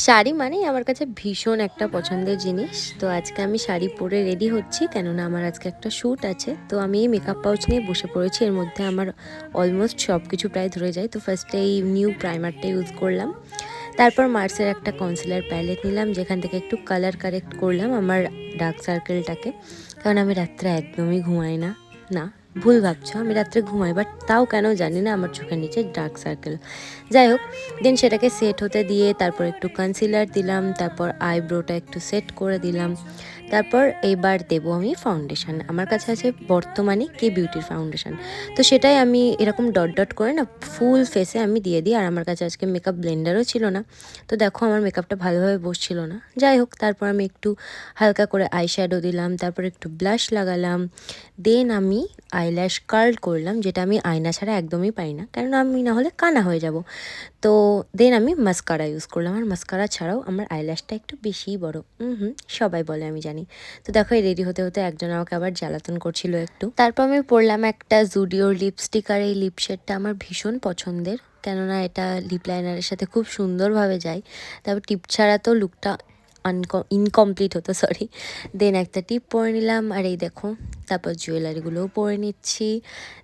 শাড়ি মানেই আমার কাছে ভীষণ একটা পছন্দের জিনিস। তো আজকে আমি শাড়ি পরে রেডি হচ্ছি, কেননা আমার আজকে একটা শ্যুট আছে। তো আমি এই মেকআপ পাউচ নিয়ে বসে পড়েছি। এর মধ্যে আমার অলমোস্ট সব কিছু প্রায় ধরে যায়। তো ফার্স্টে এই নিউ প্রাইমারটা ইউজ করলাম, তারপর মার্সের একটা কনসিলার প্যালেট নিলাম, যেখান থেকে একটু কালার কারেক্ট করলাম আমার ডার্ক সার্কেলটাকে। কারণ আমি রাত্রে একদমই ঘুমাই না। না, ভুল ভাবছো, আমি রাত্রে ঘুমাই, বাট তাও কেন জানি না আমার চোখের নিচে ডার্ক সার্কেল। যাই হোক, দেন সেটাকে সেট হতে দিয়ে তারপর একটু কনসিলার দিলাম, তারপর আইব্রোটা একটু সেট করে দিলাম। তারপর এবার দেবো আমি ফাউন্ডেশন। আমার কাছে আছে বর্তমানে কে বিউটির ফাউন্ডেশন। তো সেটাই আমি এরকম ডট ডট করে না ফুল ফেসে আমি দিয়ে দিই। আর আমার কাছে আজকে মেকআপ ব্লেন্ডারও ছিল না, তো দেখো আমার মেকআপটা ভালোভাবে বসছিল না। যাই হোক, তারপর আমি একটু হালকা করে আই শ্যাডো দিলাম, তারপর একটু ব্লাশ লাগালাম। দেন আমি আইল্যাশ কার্ল করলাম, যেটা আমি আয়না ছাড়া একদমই পাই না, কারণ আমি না হলে কানা হয়ে যাব। তো দেন আমি মাস্কারা ইউজ করলাম। আর মাস্কারা ছাড়াও আমার আইল্যাশটা একটু বেশিই বড়। সবাই বলে, আমি জানি। তো দেখো, এই রেডি হতে হতে একজন আমাকে আবার জ্বালাতন করছিল একটু। তারপর আমি পরলাম একটা জুডিওর লিপস্টিক। আর এই লিপ শেডটা আমার ভীষণ পছন্দের, কেননা এটা লিপ লাইনারের সাথে খুব সুন্দরভাবে যায়। তারপর টিপ ছাড়া তো লুকটা ইনকমপ্লিট হতো, সরি। দেন একটা টিপ পরে নিলাম, আর এই দেখো, তারপর জুয়েলারিগুলোও পরে নিচ্ছি,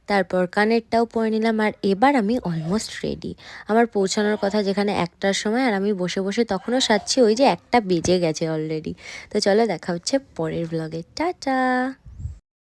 তারপর কানেরটাও পরে নিলাম। আর এবার আমি অলমোস্ট রেডি। আমার পৌঁছানোর কথা যেখানে 1টার সময়, আর আমি বসে বসে তখনও সাজছি, ওই যে 1টা বেজে গেছে অলরেডি। তো চলো, দেখা হচ্ছে পরের ব্লগে। টাটা।